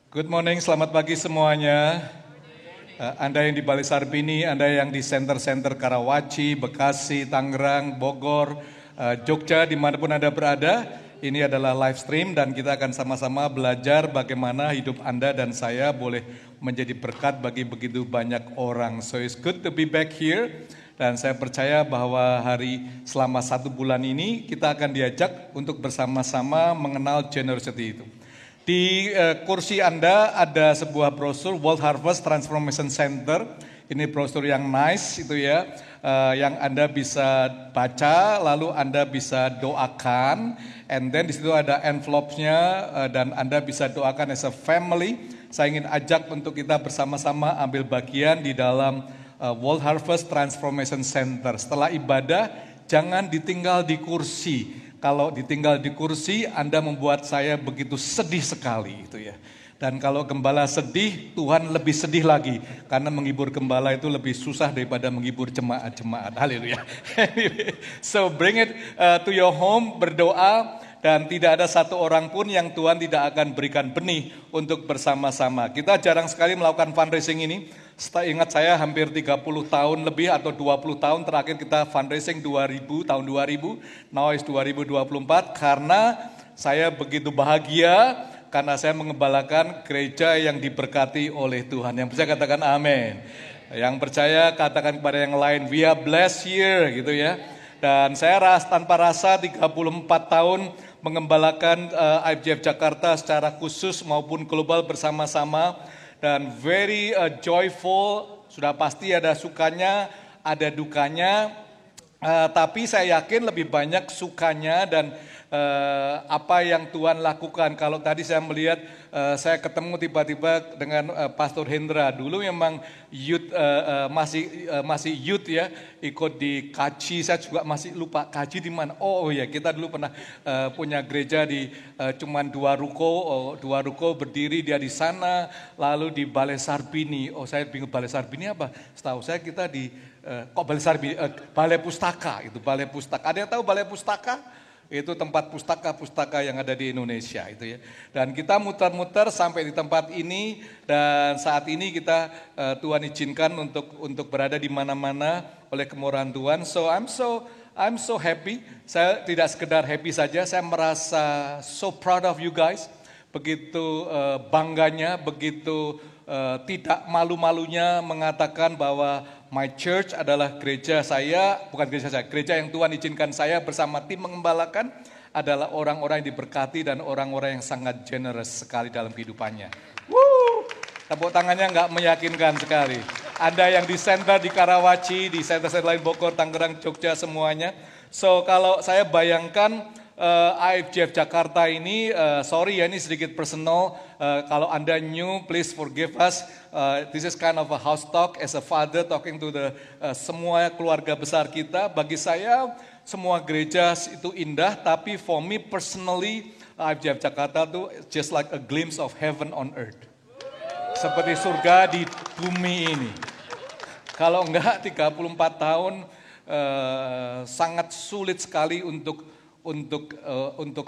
Good morning, selamat pagi semuanya. Anda yang di Balai Sarbini, Anda yang di center-center Karawaci, Bekasi, Tangerang, Bogor, Jogja, dimanapun Anda berada, ini adalah live stream dan kita akan sama-sama belajar bagaimana hidup Anda dan saya boleh menjadi berkat bagi begitu banyak orang. So it's good to be back here. Dan saya percaya bahwa selama 1 bulan ini kita akan diajak untuk bersama-sama mengenal generosity itu. Di kursi Anda ada sebuah brosur World Harvest Transformation Center. Ini brosur yang nice itu ya, yang Anda bisa baca, lalu Anda bisa doakan. And then di situ ada envelope-nya dan Anda bisa doakan as a family. Saya ingin ajak untuk kita bersama-sama ambil bagian di dalam World Harvest Transformation Center. Setelah ibadah, jangan ditinggal di kursi. Kalau ditinggal di kursi, Anda membuat saya begitu sedih sekali itu ya. Dan kalau gembala sedih, Tuhan lebih sedih lagi. Karena menghibur gembala itu lebih susah daripada menghibur jemaat-jemaat. Haleluya. So bring it to your home, berdoa. Dan tidak ada satu orang pun yang Tuhan tidak akan berikan benih untuk bersama-sama. Kita jarang sekali melakukan fundraising ini. Ingat saya hampir 30 tahun lebih atau 20 tahun terakhir kita fundraising tahun 2000, now is 2024. Karena saya begitu bahagia, karena saya mengembalakan gereja yang diberkati oleh Tuhan. Yang percaya katakan amin. Yang percaya katakan kepada yang lain, we are blessed here gitu ya. Dan saya tanpa rasa 34 tahun mengembalakan IFJF Jakarta secara khusus maupun global bersama-sama. Dan very joyful, sudah pasti ada sukanya, ada dukanya. Tapi saya yakin lebih banyak sukanya dan apa yang Tuhan lakukan. Kalau tadi saya melihat, saya ketemu tiba-tiba dengan Pastor Hendra. Dulu memang youth, masih youth ya, ikut di Kaji. Saya juga masih lupa Kaji di mana. Oh ya, kita dulu pernah punya gereja di cuman 2 ruko berdiri dia di sana. Lalu di Balai Sarbini. Oh saya bingung Balai Sarbini apa? Setahu saya kita di Balai Sarbini, Balai Pustaka itu Balai Pustaka. Ada yang tahu Balai Pustaka? Itu tempat pustaka yang ada di Indonesia itu ya. Dan kita muter-muter sampai di tempat ini dan saat ini kita Tuhan izinkan untuk berada di mana-mana oleh kemurahan Tuhan. So I'm so happy. Saya tidak sekedar happy saja, saya merasa so proud of you guys. Begitu bangganya, begitu tidak malu-malunya mengatakan bahwa my church adalah gereja saya, bukan gereja saya, gereja yang Tuhan izinkan saya bersama tim mengembalakan adalah orang-orang yang diberkati dan orang-orang yang sangat generous sekali dalam kehidupannya. Tepuk tangannya nggak meyakinkan sekali. Anda yang di center di Karawaci, di center-center lain Bogor, Tangerang, Jogja semuanya. So kalau saya bayangkan IFJF Jakarta ini, sorry ya ini sedikit personal, kalau Anda new, please forgive us. This is kind of a house talk as a father talking to the semua keluarga besar kita. Bagi saya semua gereja itu indah, tapi for me personally IFJF Jakarta itu just like a glimpse of heaven on earth. Seperti surga di bumi ini. Kalau enggak 34 tahun sangat sulit sekali untuk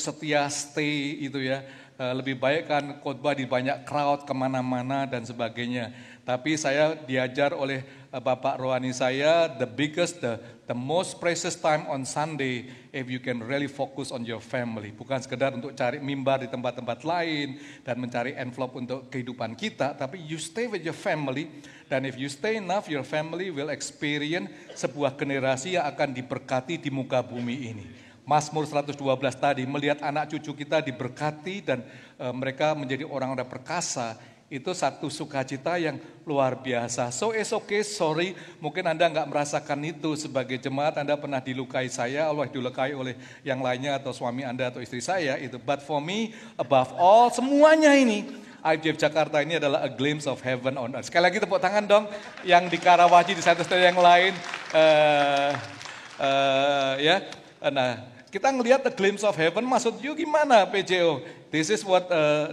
setia stay itu ya. Lebih baik kan khotbah di banyak crowd kemana-mana dan sebagainya. Tapi saya diajar oleh Bapak rohani saya, the most precious time on Sunday if you can really focus on your family. Bukan sekedar untuk cari mimbar di tempat-tempat lain dan mencari envelope untuk kehidupan kita, tapi you stay with your family. Dan if you stay enough, your family will experience sebuah generasi yang akan diberkati di muka bumi ini. Mazmur 112 tadi, melihat anak cucu kita diberkati dan mereka menjadi orang-orang perkasa, itu satu sukacita yang luar biasa. So it's okay, sorry, mungkin Anda nggak merasakan itu sebagai jemaat, Anda pernah dilukai saya, Allah dilukai oleh yang lainnya atau suami Anda atau istri saya, itu. But for me, above all, semuanya ini, IFJF Jakarta ini adalah a glimpse of heaven on earth. Sekali lagi tepuk tangan dong, yang di Karawaci, di center-center yang lain, ya. Nah, kita ngelihat the glimpse of heaven, maksud you gimana PJO? This is what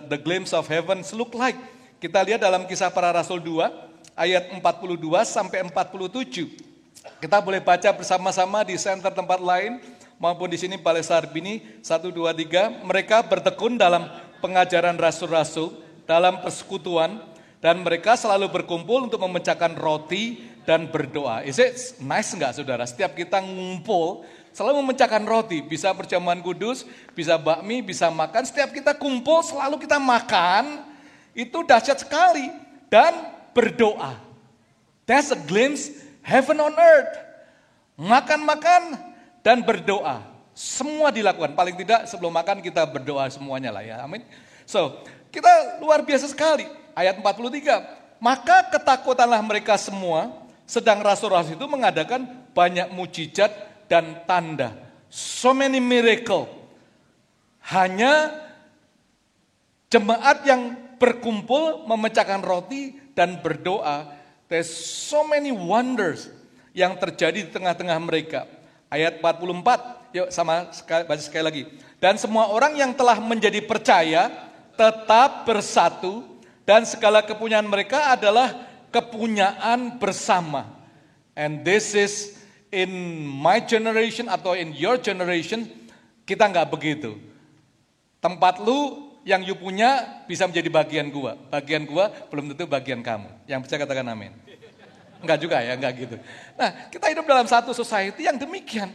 the glimpse of heaven look like. Kita lihat dalam Kisah Para Rasul 2, ayat 42 sampai 47. Kita boleh baca bersama-sama di center tempat lain, maupun di sini Balai Sarbini, 1, 2, 3. Mereka bertekun dalam pengajaran rasul-rasul, dalam persekutuan dan mereka selalu berkumpul untuk memecahkan roti dan berdoa. Is it nice enggak saudara? Setiap kita ngumpul selalu memecahkan roti, bisa perjamuan kudus, bisa bakmi, bisa makan. Setiap kita kumpul selalu kita makan, itu dahsyat sekali. Dan berdoa. That's a glimpse heaven on earth. Makan-makan dan berdoa. Semua dilakukan. Paling tidak sebelum makan kita berdoa semuanya lah ya. Amin. So, kita luar biasa sekali. Ayat 43. Maka ketakutanlah mereka semua, sedang rasul-rasul itu mengadakan banyak mujizat dan tanda. So many miracle. Hanya jemaat yang berkumpul memecahkan roti dan berdoa. There's so many wonders yang terjadi di tengah-tengah mereka. Ayat 44, yuk sama baca sekali lagi. Dan semua orang yang telah menjadi percaya tetap bersatu dan segala kepunyaan mereka adalah kepunyaan bersama. And this is in my generation atau in your generation, kita nggak begitu. Tempat lu yang you punya bisa menjadi bagian gua. Bagian gua belum tentu bagian kamu. Yang percaya katakan amin. Enggak juga ya, enggak gitu. Nah, kita hidup dalam satu society yang demikian.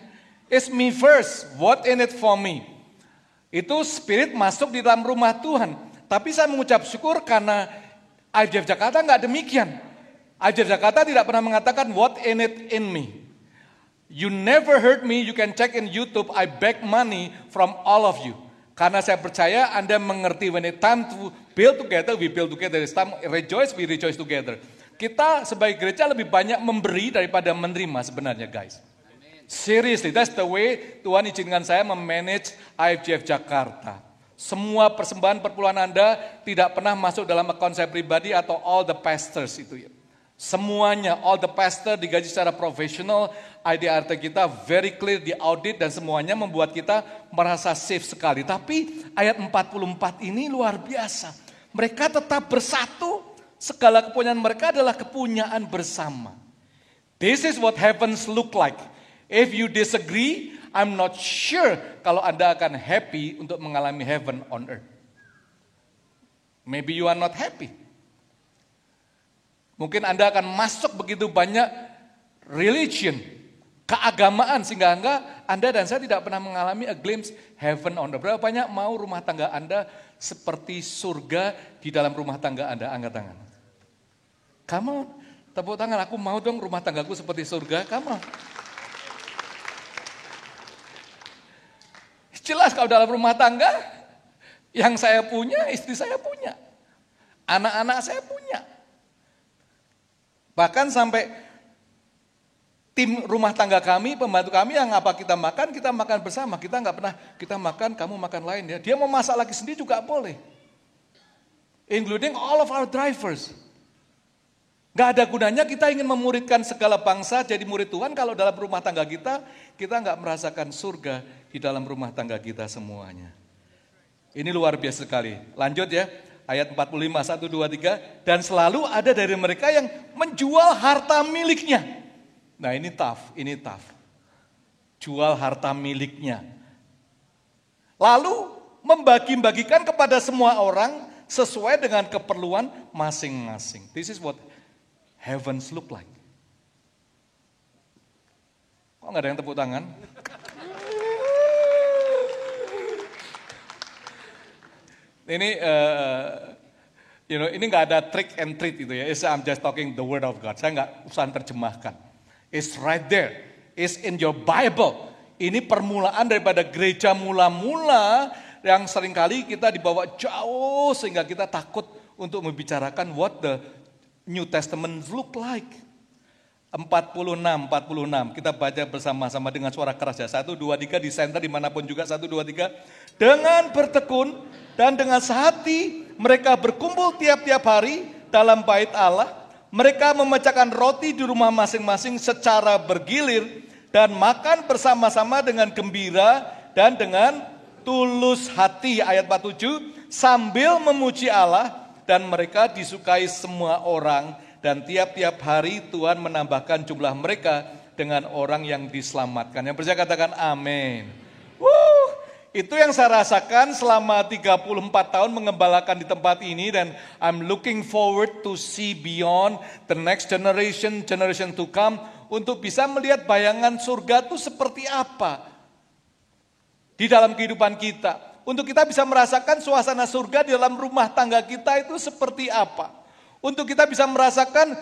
It's me first, what in it for me. Itu spirit masuk di dalam rumah Tuhan. Tapi saya mengucap syukur karena IJF Jakarta enggak demikian. IJF Jakarta tidak pernah mengatakan what in it in me. You never heard me, you can check in YouTube, I beg money from all of you. Karena saya percaya Anda mengerti when it's time to build together, we build together. It's time rejoice, we rejoice together. Kita sebagai gereja lebih banyak memberi daripada menerima sebenarnya guys. Seriously, that's the way Tuhan izinkan saya memanage IFGF Jakarta. Semua persembahan perpuluhan Anda tidak pernah masuk dalam akun saya pribadi atau all the pastors itu ya. Semuanya, all the pastor digaji secara profesional, IDRT kita very clear di audit dan semuanya membuat kita merasa safe sekali. Tapi ayat 44 ini luar biasa. Mereka tetap bersatu, segala kepunyaan mereka adalah kepunyaan bersama. This is what heavens look like. If you disagree, I'm not sure kalau Anda akan happy untuk mengalami heaven on earth. Maybe you are not happy. Mungkin Anda akan masuk begitu banyak religion, keagamaan sehingga Anda dan saya tidak pernah mengalami a glimpse heaven on earth. Berapa banyak mau rumah tangga Anda seperti surga di dalam rumah tangga Anda? Angkat tangan. Kamu tepuk tangan, aku mau dong rumah tanggaku seperti surga. Kamu. Jelas kalau dalam rumah tangga yang saya punya, istri saya punya, anak-anak saya punya. Bahkan sampai tim rumah tangga kami, pembantu kami yang apa kita makan bersama. Kita nggak pernah kita makan, kamu makan lain ya. Dia mau masak lagi sendiri juga boleh. Including all of our drivers. Nggak ada gunanya kita ingin memuridkan segala bangsa jadi murid Tuhan kalau dalam rumah tangga kita nggak merasakan surga di dalam rumah tangga kita semuanya. Ini luar biasa sekali. Lanjut ya. Ayat 45, 1, 2, 3. Dan selalu ada dari mereka yang menjual harta miliknya. Nah ini tough. Jual harta miliknya. Lalu membagi-bagikan kepada semua orang sesuai dengan keperluan masing-masing. This is what heavens look like. Kok nggak ada yang tepuk tangan? Ini, ini nggak ada trick and treat itu ya. I'm just talking the word of God. Saya nggak usah terjemahkan. It's right there. It's in your Bible. Ini permulaan daripada gereja mula-mula yang seringkali kita dibawa jauh sehingga kita takut untuk membicarakan what the New Testament look like. 46. Kita baca bersama-sama dengan suara keras ya. 1, 2, 3 di center dimanapun juga. 1, 2, 3. Dengan bertekun dan dengan sehati mereka berkumpul tiap-tiap hari dalam bait Allah. Mereka memecahkan roti di rumah masing-masing secara bergilir dan makan bersama-sama dengan gembira dan dengan tulus hati. Ayat 47, sambil memuji Allah dan mereka disukai semua orang. Dan tiap-tiap hari Tuhan menambahkan jumlah mereka dengan orang yang diselamatkan. Yang percaya katakan amin. Itu yang saya rasakan selama 34 tahun mengembalakan di tempat ini, dan I'm looking forward to see beyond the next generation to come, untuk bisa melihat bayangan surga itu seperti apa di dalam kehidupan kita. Untuk kita bisa merasakan suasana surga di dalam rumah tangga kita itu seperti apa. Untuk kita bisa merasakan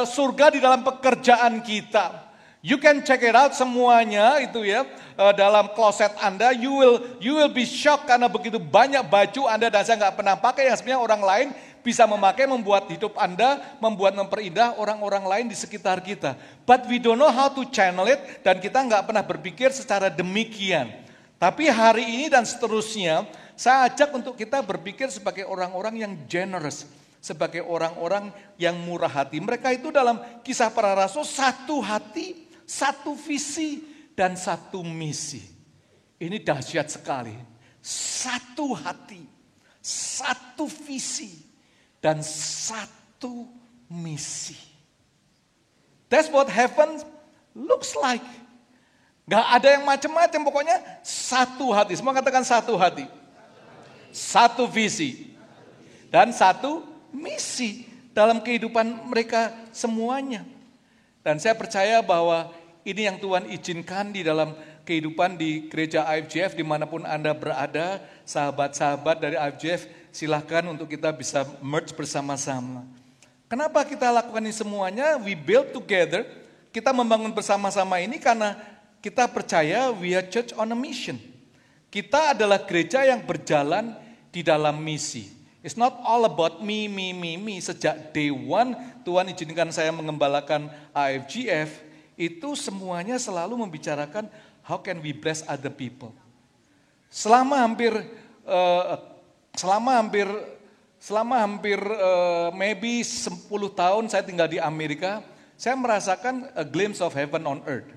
surga di dalam pekerjaan kita. You can check it out semuanya itu ya, dalam kloset Anda. You will be shocked karena begitu banyak baju Anda dan saya nggak pernah pakai yang sebenarnya orang lain bisa memakai, membuat hidup Anda, memperindah orang-orang lain di sekitar kita. But we don't know how to channel it, dan kita nggak pernah berpikir secara demikian. Tapi hari ini dan seterusnya, saya ajak untuk kita berpikir sebagai orang-orang yang generous, sebagai orang-orang yang murah hati. Mereka itu dalam Kisah Para Rasul satu hati, satu visi, dan satu misi. Ini dahsyat sekali. Satu hati, satu visi, dan satu misi. That's what heaven looks like. Gak ada yang macam-macam, pokoknya satu hati. Semua katakan satu hati. Satu visi. Dan satu misi dalam kehidupan mereka semuanya. Dan saya percaya bahwa ini yang Tuhan izinkan di dalam kehidupan di gereja IFGF dimanapun Anda berada. Sahabat-sahabat dari IFGF, silahkan untuk kita bisa merge bersama-sama. Kenapa kita lakukan ini semuanya? We build together. Kita membangun bersama-sama ini karena kita percaya we are church on a mission. Kita adalah gereja yang berjalan di dalam misi. It's not all about me. Sejak day one Tuhan izinkan saya mengembalakan IFGF, itu semuanya selalu membicarakan how can we bless other people. Selama hampir maybe 10 tahun saya tinggal di Amerika, saya merasakan a glimpse of heaven on earth.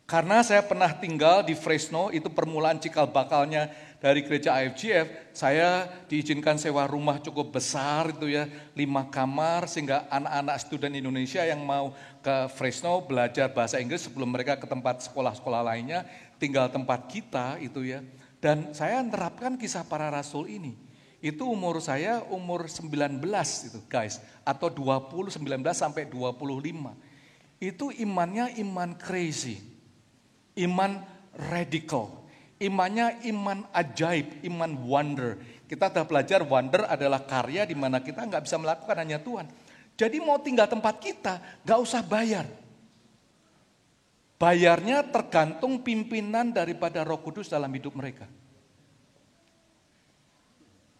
Karena saya pernah tinggal di Fresno, itu permulaan cikal bakalnya dari gereja IFGF, saya diizinkan sewa rumah cukup besar itu ya, 5 kamar, sehingga anak-anak student Indonesia yang mau ke Fresno belajar bahasa Inggris sebelum mereka ke tempat sekolah-sekolah lainnya, tinggal tempat kita itu ya. Dan saya menerapkan Kisah Para Rasul ini. Itu umur saya umur 19 itu guys, atau 19 sampai 25. Itu imannya iman crazy. Iman radikal, imannya iman ajaib, iman wonder. Kita sudah belajar wonder adalah karya di mana kita nggak bisa melakukan, hanya Tuhan. Jadi mau tinggal tempat kita, nggak usah bayar. Bayarnya tergantung pimpinan daripada Roh Kudus dalam hidup mereka.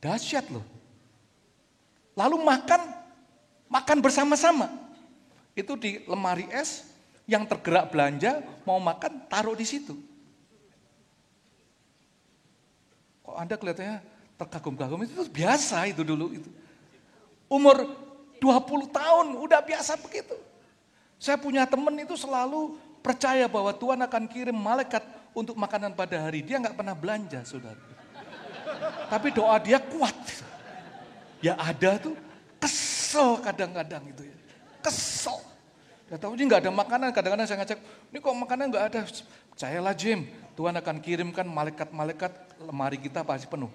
Dahsyat loh. Lalu makan bersama-sama. Itu di lemari es. Yang tergerak belanja, mau makan, taruh di situ. Kok Anda kelihatannya terkagum-kagum, itu biasa itu dulu. Umur 20 tahun, udah biasa begitu. Saya punya teman itu selalu percaya bahwa Tuhan akan kirim malaikat untuk makanan pada hari. Dia nggak pernah belanja, saudara. Tapi doa dia kuat. Ya ada tuh, kesel kadang-kadang itu ya. Kesel. Ya tahu ini nggak ada makanan, kadang-kadang saya ngecek, ini kok makanan nggak ada. Percayalah Jim, Tuhan akan kirimkan malaikat-malaikat, lemari kita pasti penuh.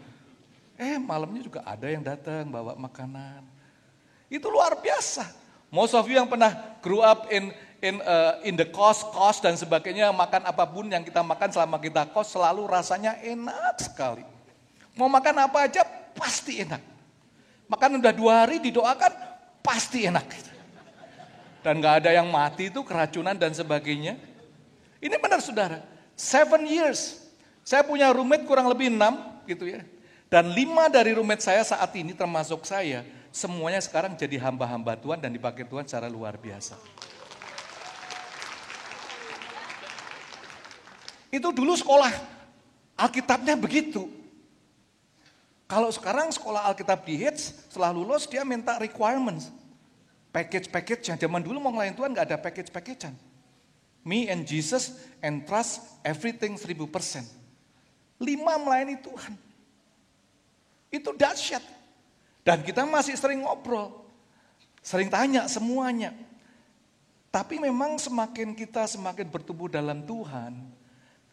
Malamnya juga ada yang datang bawa makanan. Itu luar biasa. Most of you yang pernah grew up in the kos dan sebagainya, makan apapun yang kita makan selama kita kos selalu rasanya enak sekali. Mau makan apa aja pasti enak. Makan udah 2 hari didoakan pasti enak. Dan gak ada yang mati itu keracunan dan sebagainya. Ini benar saudara, 7 years. Saya punya roommate kurang lebih 6 gitu ya. Dan 5 dari roommate saya saat ini termasuk saya, semuanya sekarang jadi hamba-hamba Tuhan dan dipakai Tuhan secara luar biasa. Itu dulu sekolah Alkitabnya begitu. Kalau sekarang sekolah Alkitab di Hits, setelah lulus dia minta requirements. Package yang zaman dulu mau ngelayan Tuhan gak ada package-packagean. Me and Jesus and trust everything 1000%. 5 melayani Tuhan. Itu dahsyat. Dan kita masih sering ngobrol. Sering tanya semuanya. Tapi memang semakin kita semakin bertumbuh dalam Tuhan,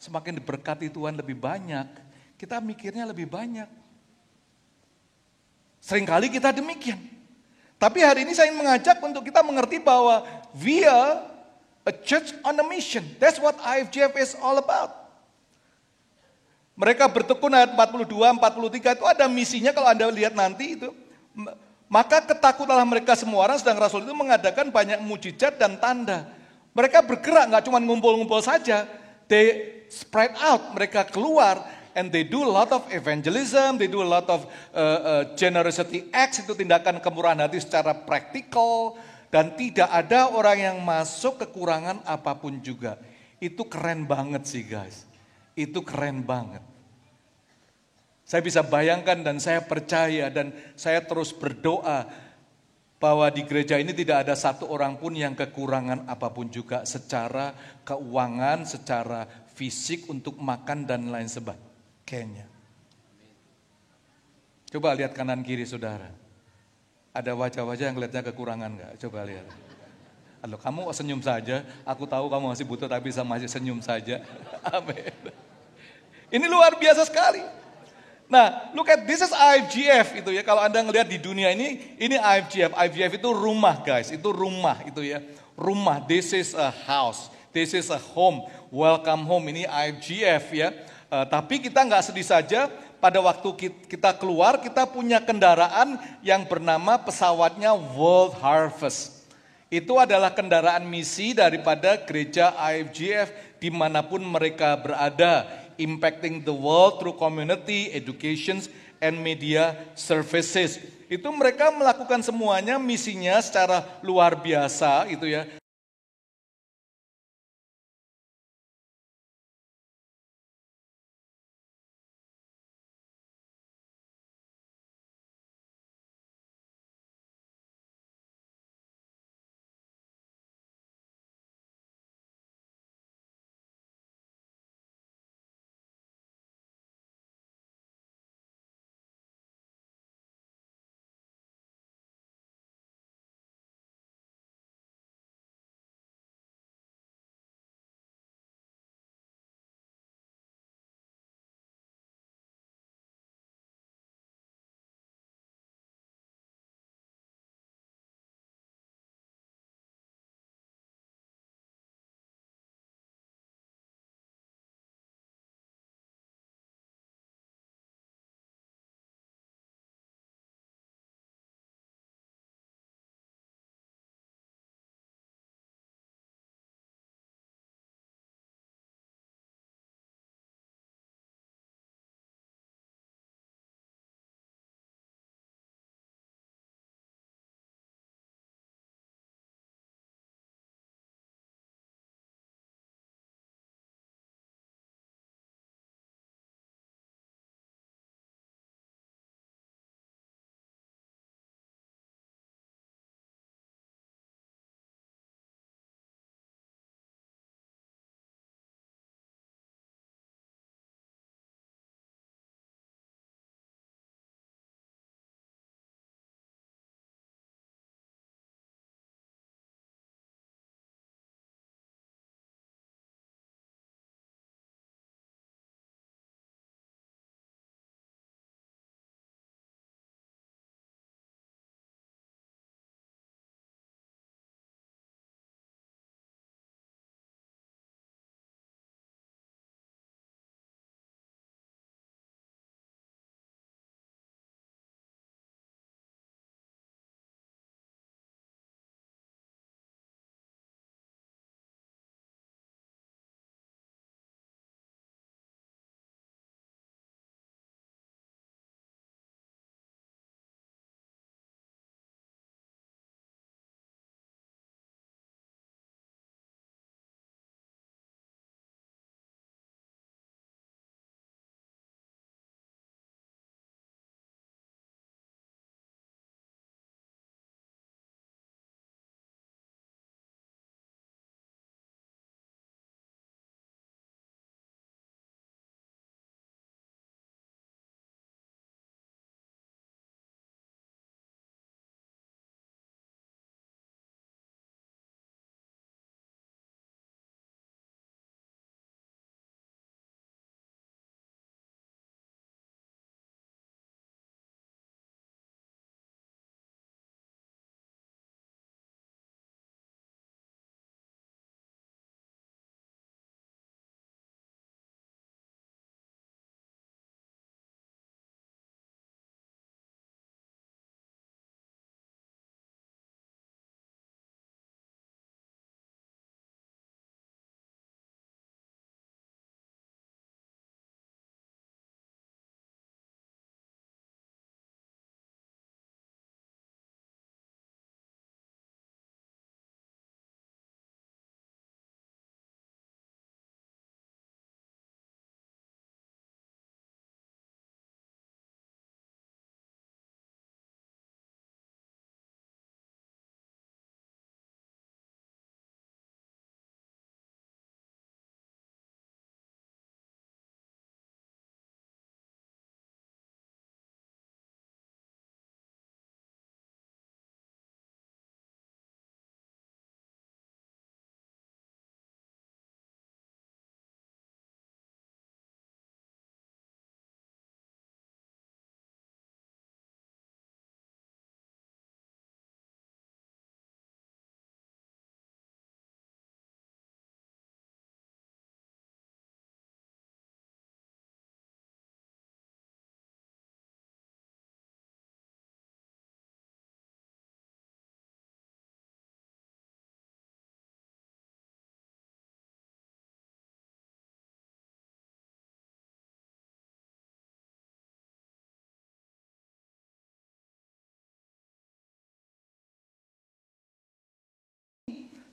semakin diberkati Tuhan lebih banyak, kita mikirnya lebih banyak. Seringkali kita demikian. Tapi hari ini saya ingin mengajak untuk kita mengerti bahwa we are a church on a mission. That's what IFGF is all about. Mereka bertekun ayat 42, 43 itu ada misinya kalau Anda lihat nanti itu. Maka ketakutanlah mereka semua orang, sedang Rasul itu mengadakan banyak mujizat dan tanda. Mereka bergerak, nggak cuma ngumpul-ngumpul saja. They spread out, mereka keluar. And they do a lot of evangelism, they do a lot of generosity acts, itu tindakan kemurahan hati secara praktikal. Dan tidak ada orang yang masuk kekurangan apapun juga. Itu keren banget sih guys. Itu keren banget. Saya bisa bayangkan dan saya percaya dan saya terus berdoa bahwa di gereja ini tidak ada satu orang pun yang kekurangan apapun juga secara keuangan, secara fisik untuk makan dan lain sebagainya. Kayaknya. Coba lihat kanan kiri saudara. Ada wajah-wajah yang kelihatannya kekurangan enggak? Coba lihat. Halo, kamu senyum saja. Aku tahu kamu masih butuh tapi masih senyum saja. Amin. Ini luar biasa sekali. Nah, look at this is IFGF itu ya. Kalau Anda ngelihat di dunia ini IFGF. IFGF itu rumah guys, itu rumah itu ya. Rumah, this is a house, this is a home, welcome home. Ini IFGF ya. Tapi kita nggak sedih saja, pada waktu kita keluar kita punya kendaraan yang bernama pesawatnya World Harvest. Itu adalah kendaraan misi daripada gereja IFGF dimanapun mereka berada. Impacting the world through community, education, and media services. Itu mereka melakukan semuanya misinya secara luar biasa itu ya.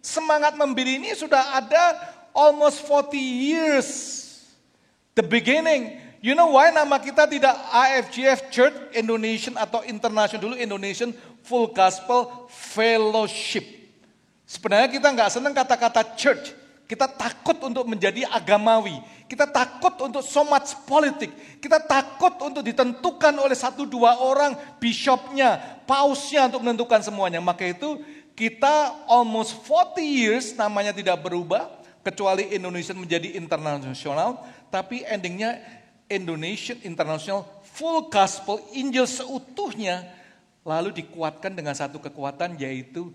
Semangat memberi ini sudah ada almost 40 years. The beginning. You know why nama kita tidak IFGF Church Indonesian atau International, dulu Indonesian Full Gospel Fellowship. Sebenarnya kita nggak senang kata-kata church. Kita takut untuk menjadi agamawi. Kita takut untuk so much politik. Kita takut untuk ditentukan oleh 1-2 orang, bishopnya, pausnya untuk menentukan semuanya. Maka itu kita almost 40 years namanya tidak berubah. Kecuali Indonesian menjadi internasional. Tapi endingnya Indonesian International Full Gospel, Injil seutuhnya. Lalu dikuatkan dengan satu kekuatan yaitu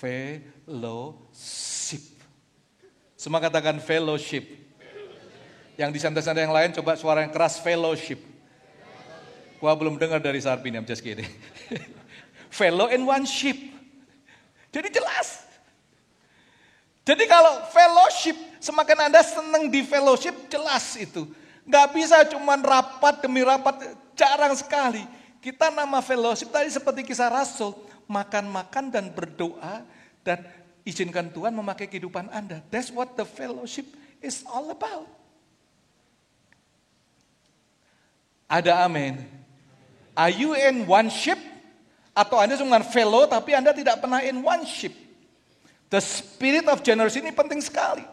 fellowship. Semua katakan fellowship. Yang di santai-santai yang lain coba suara yang keras, fellowship. Gua belum dengar dari Sarpini, I'm just kidding. Fellow in one ship. Jadi jelas. Jadi kalau fellowship, semakin Anda senang di fellowship, jelas itu. Gak bisa cuman rapat demi rapat, jarang sekali. Kita nama fellowship tadi seperti kisah Rasul. Makan-makan dan berdoa dan izinkan Tuhan memakai kehidupan Anda. That's what the fellowship is all about. Ada amin. Are you in one ship? Atau Anda cuma fellow tapi Anda tidak pernah in one ship? The spirit of generosity ini penting sekali.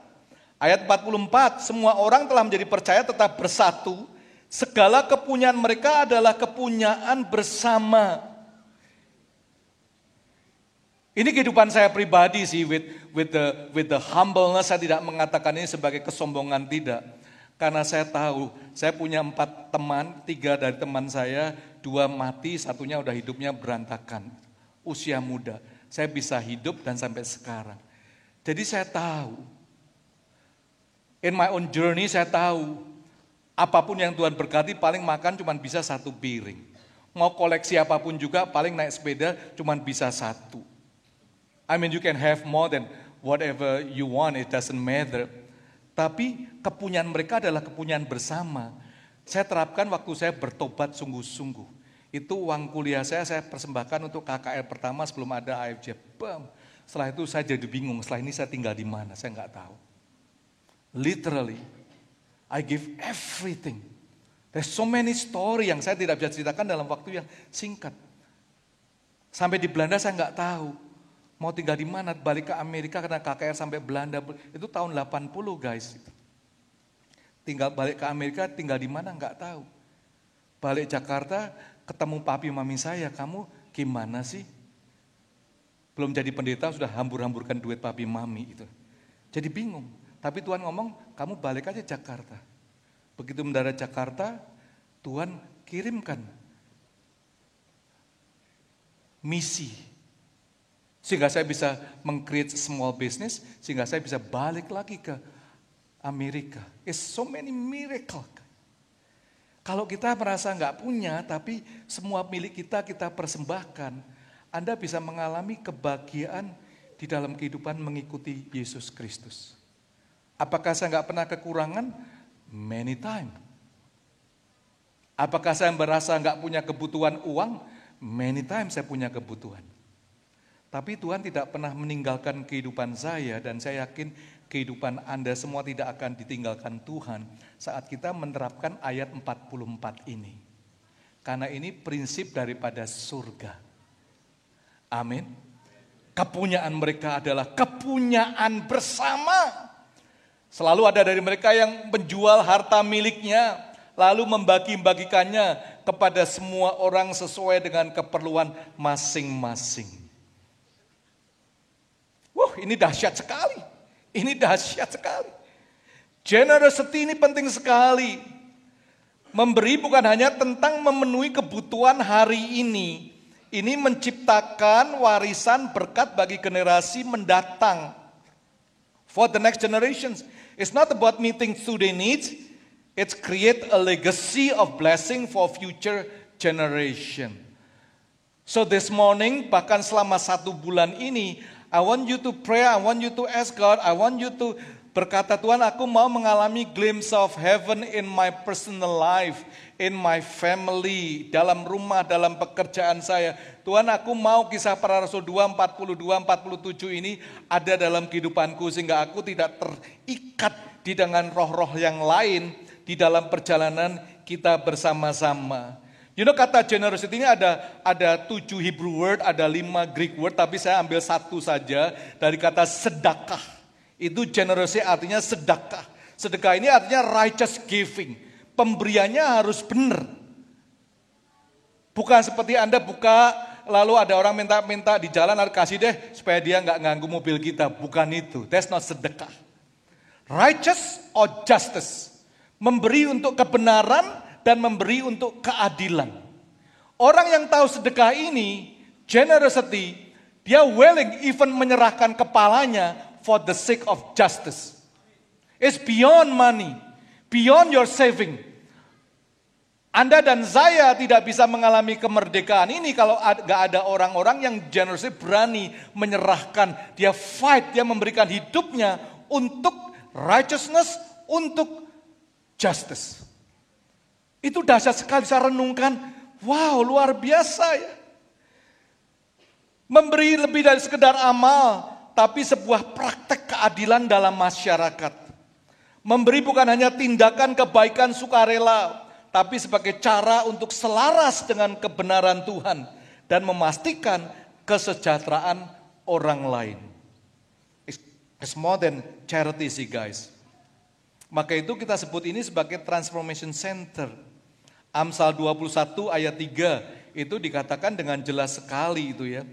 Ayat 44, semua orang telah menjadi percaya tetap bersatu. Segala kepunyaan mereka adalah kepunyaan bersama. Ini kehidupan saya pribadi sih, with the humbleness. Saya tidak mengatakan ini sebagai kesombongan, tidak. Karena saya tahu, saya punya 4 teman, 3 dari teman saya, 2 mati, 1-nya udah hidupnya berantakan. Usia muda, saya bisa hidup dan sampai sekarang. Jadi saya tahu, in my own journey saya tahu, apapun yang Tuhan berkati paling makan cuma bisa 1 piring. Mau koleksi apapun juga paling naik sepeda cuma bisa 1. I mean you can have more than whatever you want, it doesn't matter. Tapi kepunyaan mereka adalah kepunyaan bersama. Saya terapkan waktu saya bertobat sungguh-sungguh. Itu uang kuliah saya persembahkan untuk KKR pertama sebelum ada AFJ. Bam. Setelah itu saya jadi bingung, setelah ini saya tinggal di mana, saya nggak tahu. Literally, I give everything. There's so many story yang saya tidak bisa ceritakan dalam waktu yang singkat. Sampai di Belanda saya nggak tahu. Mau tinggal di mana, balik ke Amerika karena KKR sampai Belanda. Itu tahun 80 guys. Tinggal balik ke Amerika, tinggal di mana nggak tahu. Balik Jakarta, ketemu papi mami saya, kamu gimana sih? Belum jadi pendeta sudah hambur-hamburkan duit papi mami itu. Jadi bingung. Tapi Tuhan ngomong, kamu balik aja Jakarta. Begitu mendarat Jakarta, Tuhan kirimkan misi. Sehingga saya bisa meng-create small business, sehingga saya bisa balik lagi ke Amerika. It's so many miracle. Kalau kita merasa nggak punya, tapi semua milik kita persembahkan, Anda bisa mengalami kebahagiaan di dalam kehidupan mengikuti Yesus Kristus. Apakah saya nggak pernah kekurangan? Many time. Apakah saya merasa nggak punya kebutuhan uang? Many time saya punya kebutuhan. Tapi Tuhan tidak pernah meninggalkan kehidupan saya dan saya yakin kehidupan Anda semua tidak akan ditinggalkan Tuhan saat kita menerapkan ayat 44 ini. Karena ini prinsip daripada surga. Amin. Kepunyaan mereka adalah kepunyaan bersama. Selalu ada dari mereka yang menjual harta miliknya, lalu membagi-bagikannya kepada semua orang sesuai dengan keperluan masing-masing. Ini dahsyat sekali. Ini dahsyat sekali. Generosity ini penting sekali. Memberi bukan hanya tentang memenuhi kebutuhan hari ini. Ini menciptakan warisan berkat bagi generasi mendatang. For the next generations. It's not about meeting today needs. It's create a legacy of blessing for future generation. So this morning, bahkan selama 1 bulan ini, I want you to pray, I want you to ask God, I want you to Berkata, Tuhan, aku mau mengalami glimpse of heaven in my personal life, in my family, dalam rumah, dalam pekerjaan saya. Tuhan, aku mau kisah para rasul 2, 42, 47 ini ada dalam kehidupanku sehingga aku tidak terikat di dengan roh-roh yang lain di dalam perjalanan kita bersama-sama. You know, kata generosity ini ada 7 Hebrew word, ada 5 Greek word, tapi saya ambil satu saja dari kata sedekah. Itu generosity artinya sedekah. Sedekah ini artinya righteous giving. Pemberiannya harus benar. Bukan seperti Anda buka, lalu ada orang minta di jalan, harus kasih deh supaya dia nggak ganggu mobil kita. Bukan itu, that's not sedekah. Righteous or justice. Memberi untuk kebenaran dan memberi untuk keadilan. Orang yang tahu sedekah ini, generosity, dia willing even menyerahkan kepalanya for the sake of justice. It's beyond money, beyond your saving. Anda dan saya tidak bisa mengalami kemerdekaan ini kalau gak ada orang-orang yang generously berani menyerahkan. Dia fight, dia memberikan hidupnya untuk righteousness, untuk justice. Itu dahsyat sekali, saya renungkan, wow luar biasa ya. Memberi lebih dari sekedar amal, tapi sebuah praktek keadilan dalam masyarakat. Memberi bukan hanya tindakan kebaikan sukarela, tapi sebagai cara untuk selaras dengan kebenaran Tuhan dan memastikan kesejahteraan orang lain. It's more than charity sih guys. Maka itu kita sebut ini sebagai transformation center. Amsal 21 ayat 3 itu dikatakan dengan jelas sekali itu ya.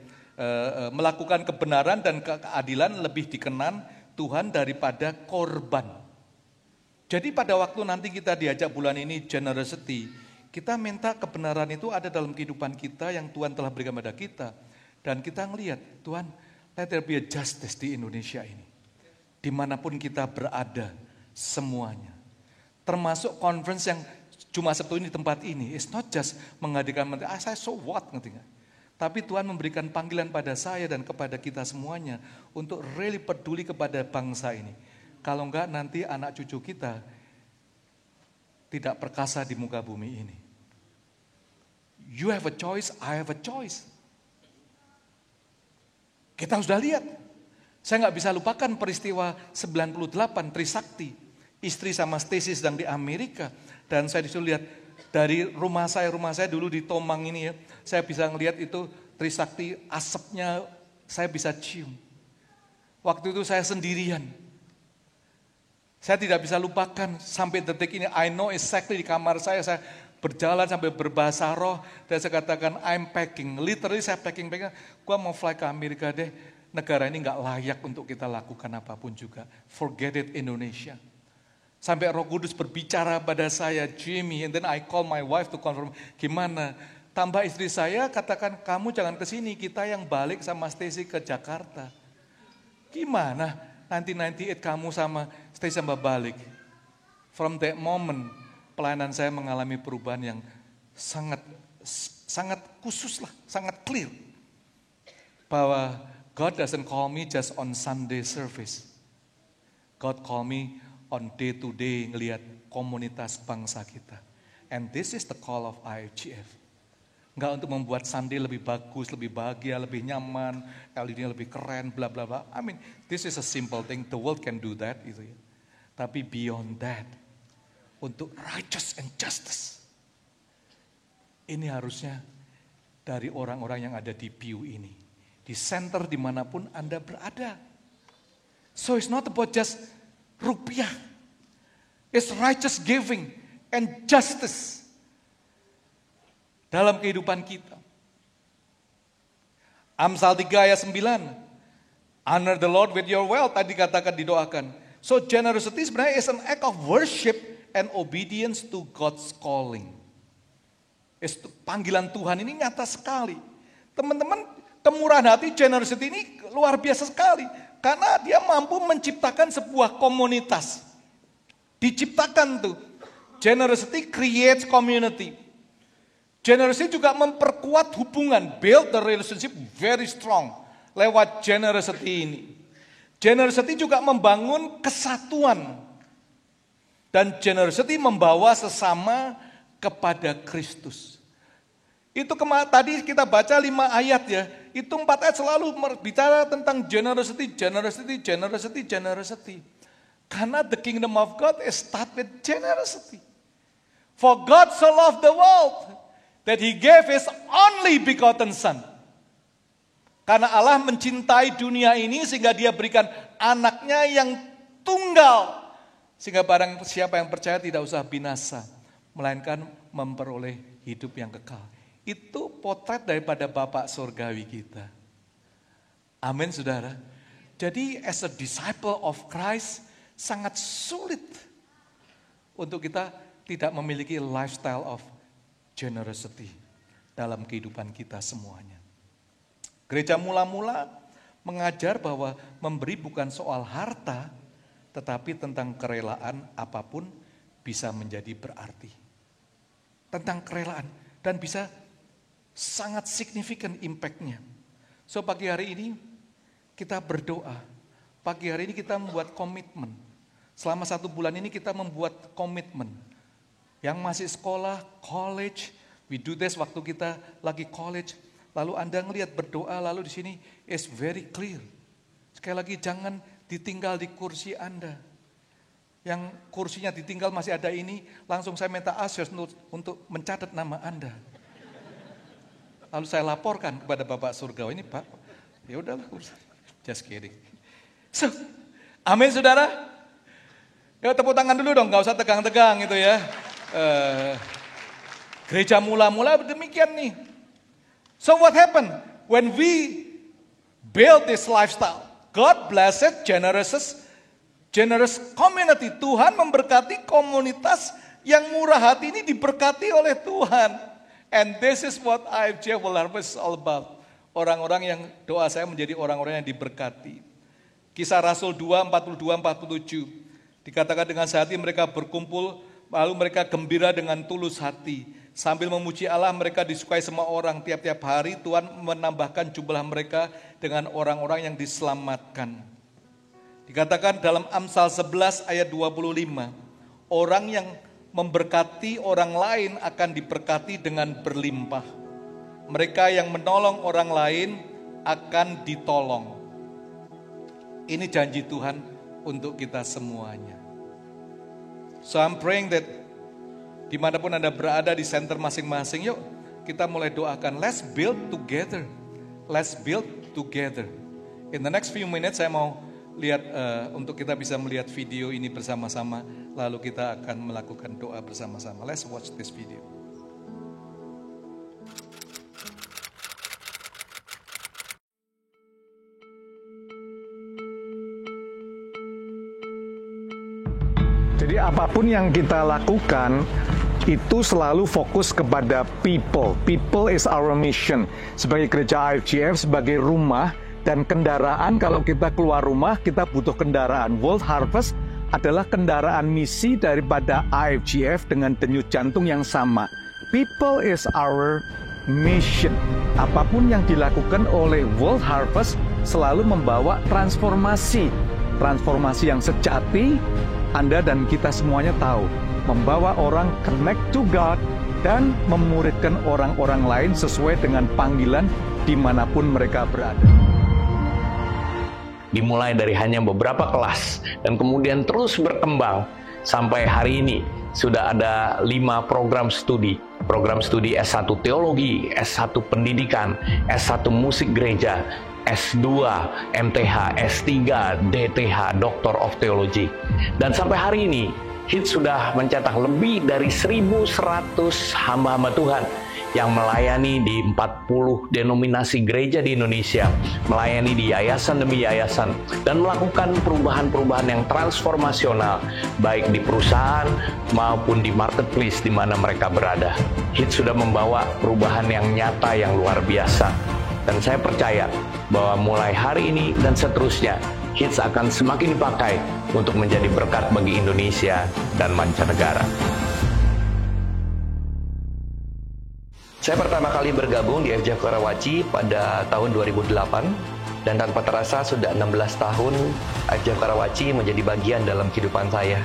Melakukan kebenaran dan keadilan lebih dikenan Tuhan daripada korban. Jadi pada waktu nanti kita diajak bulan ini generosity, kita minta kebenaran itu ada dalam kehidupan kita yang Tuhan telah berikan pada kita. Dan kita ngelihat, Tuhan, let there be a justice di Indonesia ini. Dimanapun kita berada, semuanya. Termasuk conference yang cuma Sabtu ini di tempat ini, it's not just menghadirkan menteri, saya so what, ngerti gak? Tapi Tuhan memberikan panggilan pada saya dan kepada kita semuanya untuk really peduli kepada bangsa ini. Kalau enggak nanti anak cucu kita tidak perkasa di muka bumi ini. You have a choice, I have a choice. Kita sudah lihat. Saya nggak bisa lupakan peristiwa 98 Trisakti. Istri sama Stacy sedang di Amerika. Dan saya disuruh lihat dari rumah saya dulu di Tomang ini ya. Saya bisa ngelihat itu Trisakti, asapnya saya bisa cium. Waktu itu saya sendirian. Saya tidak bisa lupakan sampai detik ini, I know exactly di kamar saya berjalan sampai berbahasa roh. Dan saya katakan, I'm packing. Literally saya packing. Gua mau fly ke Amerika deh. Negara ini gak layak untuk kita lakukan apapun juga. Forget it Indonesia. Sampai Roh Kudus berbicara pada saya, Jimmy, and then I call my wife to confirm, gimana? Tambah istri saya katakan, kamu jangan ke sini, kita yang balik sama Stacy ke Jakarta. Gimana? Nanti 98 kamu sama Stacy sama balik. From that moment, pelayanan saya mengalami perubahan yang sangat khusus lah, sangat clear. Bahwa God doesn't call me just on Sunday service. God call me on day to day ngelihat komunitas bangsa kita. And this is the call of IFGF. Enggak untuk membuat Sunday lebih bagus, lebih bahagia, lebih nyaman, LED-nya lebih keren, bla bla bla. I mean, this is a simple thing. The world can do that, gitu ya. Tapi beyond that, untuk righteous and justice. Ini harusnya dari orang-orang yang ada di pew ini. Di center dimanapun Anda berada. So it's not about just rupiah. It's righteous giving and justice. Dalam kehidupan kita. Amsal 3 ayat 9. Honor the Lord with your wealth. Tadi katakan didoakan. So generosity sebenarnya is an act of worship and obedience to God's calling. Panggilan Tuhan ini nyata sekali. Teman-teman, kemurahan hati generosity ini luar biasa sekali. Karena dia mampu menciptakan sebuah komunitas. Diciptakan tuh. Generosity creates community. Generosity juga memperkuat hubungan, build the relationship very strong lewat generosity ini. Generosity juga membangun kesatuan. Dan generosity membawa sesama kepada Kristus. Itu tadi kita baca 5 ayat ya. Itu 4 ayat selalu bicara tentang generosity, generosity, generosity, generosity. Karena the kingdom of God is start with generosity. For God so loved the world that He gave His only begotten Son. Karena Allah mencintai dunia ini sehingga Dia berikan anaknya yang tunggal. Sehingga barang siapa yang percaya tidak usah binasa, melainkan memperoleh hidup yang kekal. Itu potret daripada Bapak surgawi kita. Amin saudara. Jadi as a disciple of Christ, sangat sulit untuk kita tidak memiliki lifestyle of generosity dalam kehidupan kita semuanya. Gereja mula-mula mengajar bahwa memberi bukan soal harta, tetapi tentang kerelaan apapun bisa menjadi berarti. Tentang kerelaan dan bisa sangat signifikan impact-nya. So pagi hari ini kita berdoa. Pagi hari ini kita membuat komitmen. Selama 1 bulan ini kita membuat komitmen. Yang masih sekolah, college, we do this waktu kita lagi college. Lalu Anda ngelihat berdoa, lalu di sini is very clear. Sekali lagi jangan ditinggal di kursi Anda. Yang kursinya ditinggal masih ada ini, langsung saya minta ushers untuk mencatat nama Anda. Lalu saya laporkan kepada Bapak surgawi ini, Pak, ya udahlah, just kidding. So, amin saudara. Ya tepuk tangan dulu dong, nggak usah tegang-tegang gitu ya. Gereja mula-mula demikian nih. So what happened when we build this lifestyle? God blessed generous community. Tuhan memberkati komunitas yang murah hati ini diberkati oleh Tuhan. And this is what IFGF World Harvest is all about. Orang-orang yang doa saya menjadi orang-orang yang diberkati. Kisah Rasul 2, 42-47. Dikatakan dengan sehati mereka berkumpul, lalu mereka gembira dengan tulus hati. Sambil memuji Allah mereka disukai semua orang. Tiap-tiap hari Tuhan menambahkan jumlah mereka dengan orang-orang yang diselamatkan. Dikatakan dalam Amsal 11 ayat 25. Orang yang memberkati orang lain akan diberkati dengan berlimpah. Mereka yang menolong orang lain akan ditolong. Ini janji Tuhan untuk kita semuanya. So I'm praying that dimanapun Anda berada di center masing-masing, yuk kita mulai doakan. Let's build together. Let's build together. In the next few minutes saya mau lihat untuk kita bisa melihat video ini bersama-sama, lalu kita akan melakukan doa bersama-sama. Let's watch this video. Jadi apapun yang kita lakukan itu selalu fokus kepada people. People is our mission. Sebagai gereja IFGF, sebagai rumah dan kendaraan, kalau kita keluar rumah kita butuh kendaraan. World Harvest adalah kendaraan misi daripada IFGF dengan denyut jantung yang sama. People is our mission. Apapun yang dilakukan oleh World Harvest selalu membawa transformasi. Transformasi yang sejati, Anda dan kita semuanya tahu. Membawa orang connect to God dan memuridkan orang-orang lain sesuai dengan panggilan dimanapun mereka berada. Dimulai dari hanya beberapa kelas dan kemudian terus berkembang sampai hari ini sudah ada 5 program studi. Program studi S1 Teologi, S1 Pendidikan, S1 Musik Gereja, S2 MTH, S3 DTH, Doctor of Theology. Dan sampai hari ini HIT sudah mencetak lebih dari 1.100 hamba-hamba Tuhan yang melayani di 40 denominasi gereja di Indonesia, melayani di yayasan demi yayasan, dan melakukan perubahan-perubahan yang transformasional, baik di perusahaan maupun di marketplace di mana mereka berada. HIT sudah membawa perubahan yang nyata yang luar biasa. Dan saya percaya bahwa mulai hari ini dan seterusnya, HIT akan semakin dipakai untuk menjadi berkat bagi Indonesia dan mancanegara. Saya pertama kali bergabung di FJF Karawaci pada tahun 2008 dan tanpa terasa sudah 16 tahun FJF Karawaci menjadi bagian dalam kehidupan saya.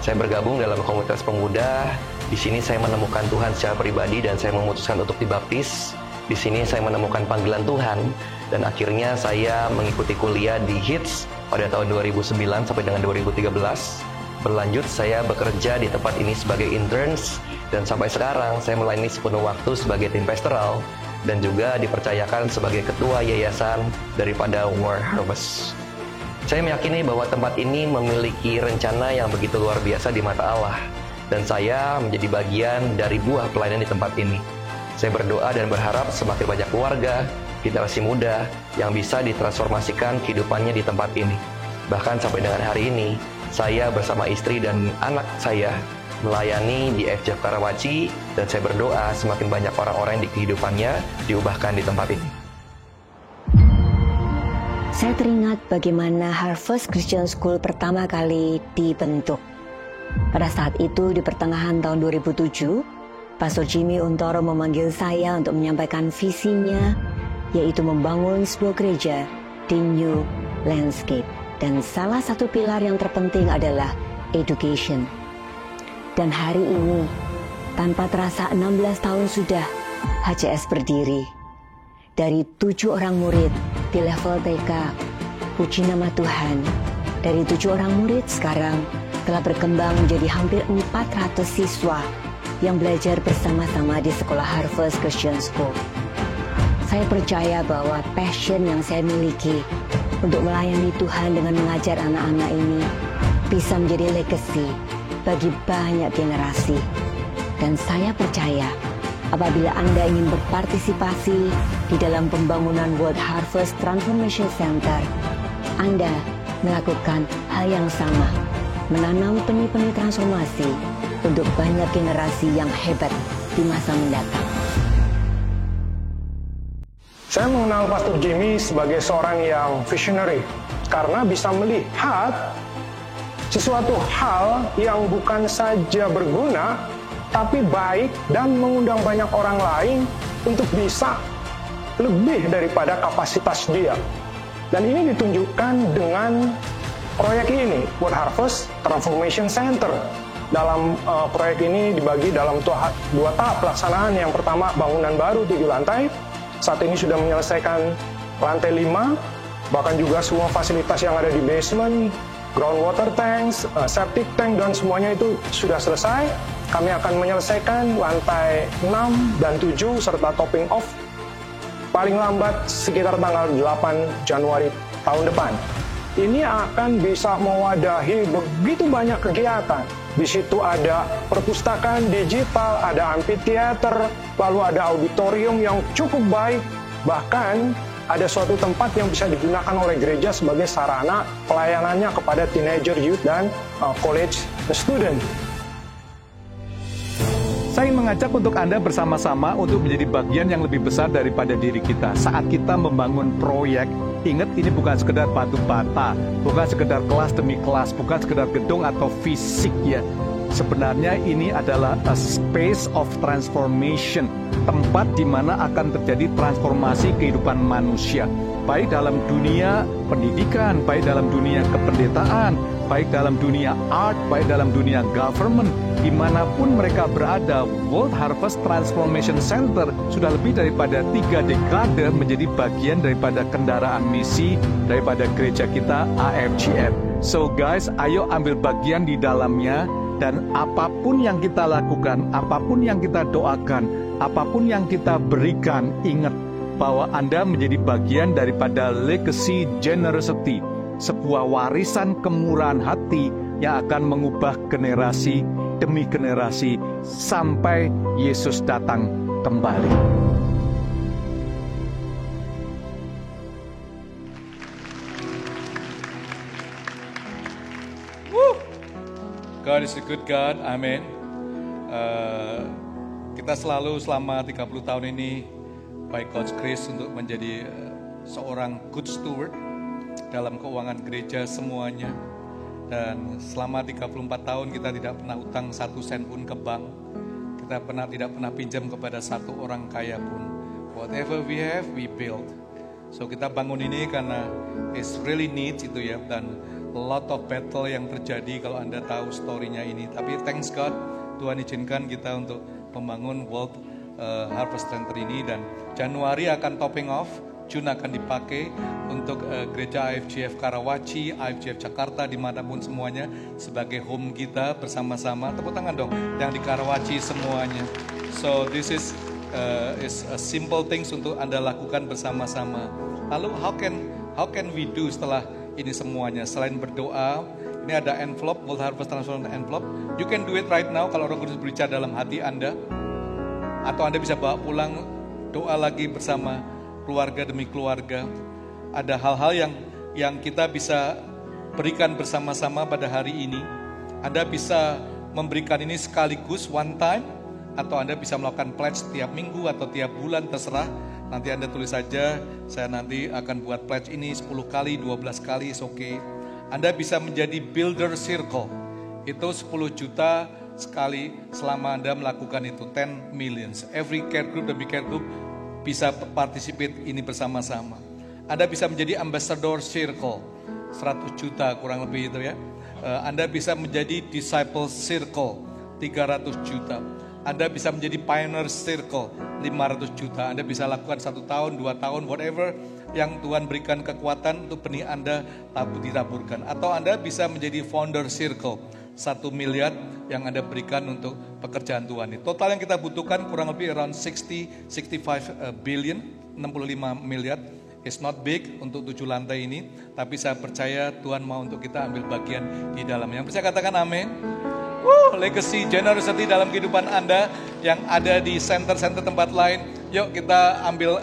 Saya bergabung dalam komunitas pemuda. Di sini saya menemukan Tuhan secara pribadi dan saya memutuskan untuk dibaptis. Di sini saya menemukan panggilan Tuhan dan akhirnya saya mengikuti kuliah di HITS pada tahun 2009 sampai dengan 2013. Berlanjut saya bekerja di tempat ini sebagai interns dan sampai sekarang saya melayani sepenuh waktu sebagai tim pastoral dan juga dipercayakan sebagai ketua yayasan daripada World Harvest. Saya meyakini bahwa tempat ini memiliki rencana yang begitu luar biasa di mata Allah dan saya menjadi bagian dari buah pelayanan di tempat ini. Saya berdoa dan berharap semakin banyak keluarga, generasi muda yang bisa ditransformasikan kehidupannya di tempat ini. Bahkan sampai dengan hari ini, saya bersama istri dan anak saya melayani di FJF Karawaci dan saya berdoa semakin banyak orang-orang yang di kehidupannya diubahkan di tempat ini. Saya teringat bagaimana Harvest Christian School pertama kali dibentuk. Pada saat itu di pertengahan tahun 2007, Pastor Jimmy Untoro memanggil saya untuk menyampaikan visinya, yaitu membangun sebuah gereja di New Landscape. Dan salah satu pilar yang terpenting adalah education. Dan hari ini, tanpa terasa 16 tahun sudah HCS berdiri. Dari 7 orang murid di level TK, puji nama Tuhan, dari 7 orang murid sekarang telah berkembang menjadi hampir 400 siswa yang belajar bersama-sama di sekolah Harvest Christian School. Saya percaya bahwa passion yang saya miliki untuk melayani Tuhan dengan mengajar anak-anak ini bisa menjadi legacy bagi banyak generasi. Dan saya percaya apabila Anda ingin berpartisipasi di dalam pembangunan World Harvest Transformation Center, Anda melakukan hal yang sama, menanam benih-benih transformasi untuk banyak generasi yang hebat di masa mendatang. Saya mengenal Pastor Jimmy sebagai seorang yang visionary karena bisa melihat sesuatu hal yang bukan saja berguna tapi baik dan mengundang banyak orang lain untuk bisa lebih daripada kapasitas dia. Dan ini ditunjukkan dengan proyek ini, World Harvest Transformation Center. Dalam proyek ini dibagi dalam 2 tahap pelaksanaan. Yang pertama, bangunan baru 7 lantai. Saat ini sudah menyelesaikan lantai 5, bahkan juga semua fasilitas yang ada di basement, groundwater tanks, septic tank, dan semuanya itu sudah selesai. Kami akan menyelesaikan lantai 6 dan 7 serta topping off paling lambat sekitar tanggal 8 Januari tahun depan. Ini akan bisa mewadahi begitu banyak kegiatan. Di situ ada perpustakaan digital, ada amphitheater, lalu ada auditorium yang cukup baik, bahkan ada suatu tempat yang bisa digunakan oleh gereja sebagai sarana pelayanannya kepada teenager, youth, dan college student. Saya ingin mengajak untuk Anda bersama-sama untuk menjadi bagian yang lebih besar daripada diri kita. Saat kita membangun proyek, ingat ini bukan sekedar batu bata, bukan sekedar kelas demi kelas, bukan sekedar gedung atau fisik ya. Sebenarnya ini adalah a space of transformation, tempat di mana akan terjadi transformasi kehidupan manusia, baik dalam dunia pendidikan, baik dalam dunia kependetaan, baik dalam dunia art, baik dalam dunia government, dimanapun mereka berada. World Harvest Transformation Center sudah lebih daripada 3 dekade menjadi bagian daripada kendaraan misi daripada gereja kita AFGF. So guys, ayo ambil bagian di dalamnya. Dan apapun yang kita lakukan, apapun yang kita doakan, apapun yang kita berikan, ingat bahwa Anda menjadi bagian daripada legacy generosity, sebuah warisan kemurahan hati yang akan mengubah generasi demi generasi sampai Yesus datang kembali. God is a good God, amin. Kita selalu selama 30 tahun ini by God's grace untuk menjadi seorang good steward dalam keuangan gereja semuanya. Dan selama 34 tahun kita tidak pernah utang 1 sen pun ke bank. Kita tidak pernah pinjam kepada satu orang kaya pun. Whatever we have, we build. So kita bangun ini karena it's really needs itu ya, dan a lot of battle yang terjadi kalau Anda tahu story-nya ini. Tapi thanks God, Tuhan izinkan kita untuk membangun World Harvest Center ini, dan Januari akan topping off, June akan dipakai untuk gereja IFGF Karawaci, IFGF Jakarta, dimanapun semuanya sebagai home kita bersama-sama. Tepuk tangan dong yang di Karawaci semuanya. So this is a simple things untuk Anda lakukan bersama-sama. Lalu how can we do setelah ini semuanya? Selain berdoa, ini ada envelope, World Harvest Transformation envelope. You can do it right now kalau Roh Kudus berbicara dalam hati Anda. Atau Anda bisa bawa pulang, doa lagi bersama keluarga demi keluarga. Ada hal-hal yang kita bisa berikan bersama-sama pada hari ini. Anda bisa memberikan ini sekaligus one time, atau Anda bisa melakukan pledge tiap minggu atau tiap bulan, terserah. Nanti Anda tulis saja, saya nanti akan buat pledge ini 10 kali, 12 kali, is okay. Anda bisa menjadi builder circle, itu 10 juta sekali selama Anda melakukan itu, 10 millions. Every care group demi care group bisa participate ini bersama-sama. Anda bisa menjadi ambassador circle, 100 juta kurang lebih itu ya. Anda bisa menjadi disciple circle, 300 juta. Anda bisa menjadi pioneer circle, 500 juta. Anda bisa lakukan 1 tahun, 2 tahun, whatever yang Tuhan berikan kekuatan untuk benih Anda ditaburkan. Atau Anda bisa menjadi founder circle, 1 miliar yang Anda berikan untuk pekerjaan Tuhan. Total yang kita butuhkan kurang lebih around 65 billion, 65 miliar. It's not big untuk 7 lantai ini, tapi saya percaya Tuhan mau untuk kita ambil bagian di dalamnya. Yang bisa katakan amin? Legacy, generosity dalam kehidupan Anda yang ada di center-center tempat lain. Yuk kita ambil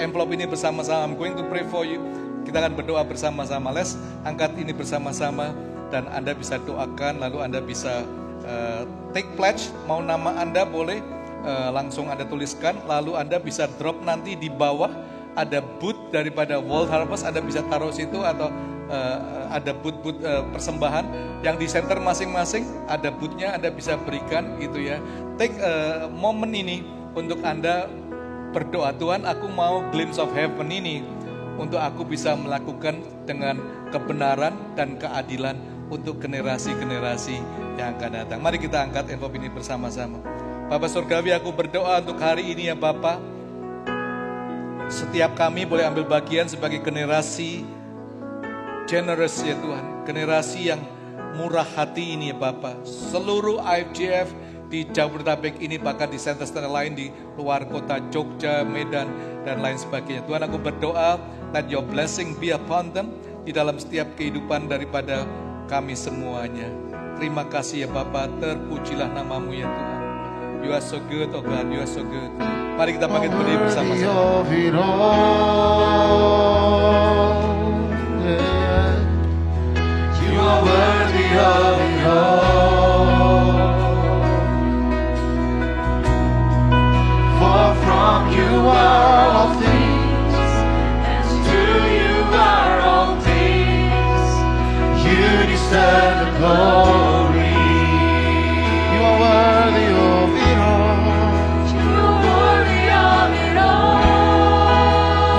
envelope ini bersama-sama. I'm going to pray for you. Kita akan berdoa bersama-sama. Let's angkat ini bersama-sama. Dan Anda bisa doakan, lalu Anda bisa take pledge, mau nama Anda boleh langsung Anda tuliskan, lalu Anda bisa drop nanti di bawah, ada booth daripada World Harvest, Anda bisa taruh situ, atau ada booth persembahan yang di center masing-masing, ada boothnya, Anda bisa berikan gitu ya. Take momen ini untuk Anda berdoa, Tuhan aku mau glimpse of heaven ini, untuk aku bisa melakukan dengan kebenaran dan keadilan untuk generasi-generasi yang akan datang. Mari kita angkat envelope ini bersama-sama. Bapa Surgawi, aku berdoa untuk hari ini ya Bapa. Setiap kami boleh ambil bagian sebagai generasi generous ya Tuhan. Generasi yang murah hati ini ya Bapa. Seluruh IFGF di Jabodetabek ini, bahkan di center-center lain di luar kota Jogja, Medan, dan lain sebagainya. Tuhan, aku berdoa, let your blessing be upon them di dalam setiap kehidupan daripada kami semuanya. Terima kasih ya Bapa, terpujilah namamu ya Tuhan. You are so good, oh God, you are so good. Mari kita bangkit berdiri bersama-sama. You are worthy of it all. For from you are all things, and to you are all things. You deserve the glory. You are worthy of it all. You are worthy of it all.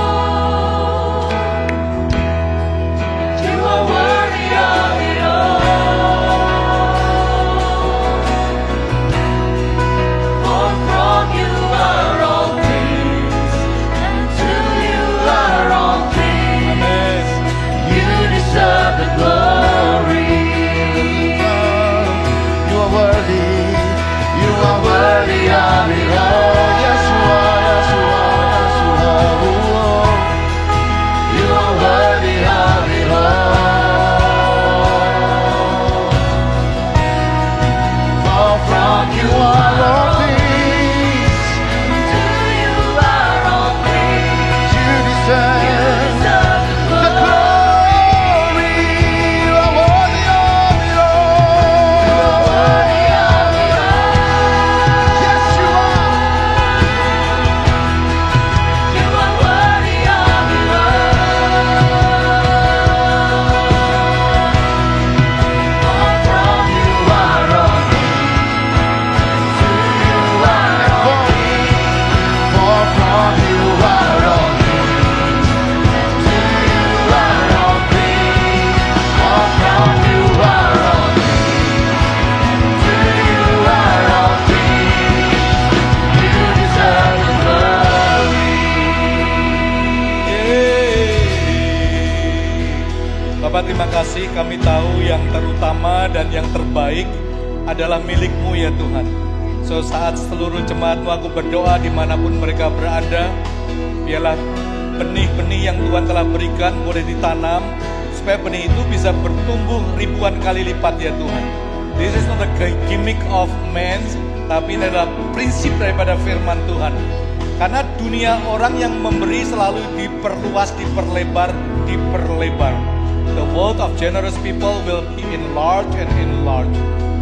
Bapa, terima kasih. Kami tahu yang terutama dan yang terbaik adalah milik-Mu ya Tuhan. So saat seluruh jemaat-Mu aku berdoa dimanapun mereka berada, biarlah benih-benih yang Tuhan telah berikan boleh ditanam, supaya benih itu bisa bertumbuh ribuan kali lipat ya Tuhan. This is not a gimmick of man, tapi ini adalah prinsip daripada firman Tuhan. Karena dunia orang yang memberi selalu diperluas, diperlebar. The world of generous people will be enlarged and enlarged.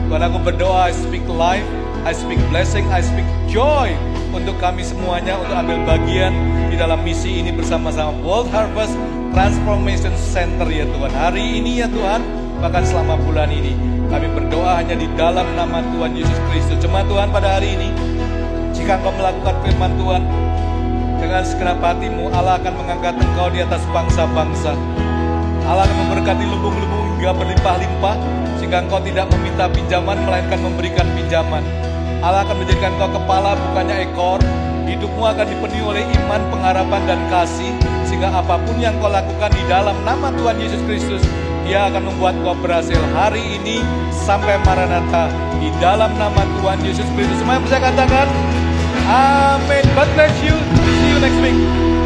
Tuhan, aku berdoa, I speak life, I speak blessing, I speak joy untuk kami semuanya, untuk ambil bagian di dalam misi ini bersama-sama World Harvest Transformation Center ya Tuhan. Hari ini ya Tuhan, bahkan selama bulan ini kami berdoa hanya di dalam nama Tuhan Yesus Kristus. Jemaat Tuhan, pada hari ini jika engkau melakukan firman Tuhan dengan segenap hatimu, Allah akan mengangkat engkau di atas bangsa-bangsa. Allah akan memberkati lubung-lubung hingga berlimpah-limpah, sehingga engkau tidak meminta pinjaman, melainkan memberikan pinjaman. Allah akan menjadikan engkau kepala, bukannya ekor. Hidupmu akan dipenuhi oleh iman, pengharapan, dan kasih, sehingga apapun yang kau lakukan di dalam nama Tuhan Yesus Kristus, Dia akan membuat kau berhasil hari ini sampai Maranatha di dalam nama Tuhan Yesus Kristus. Semua yang bisa katakan, amin. God bless you. See you next week.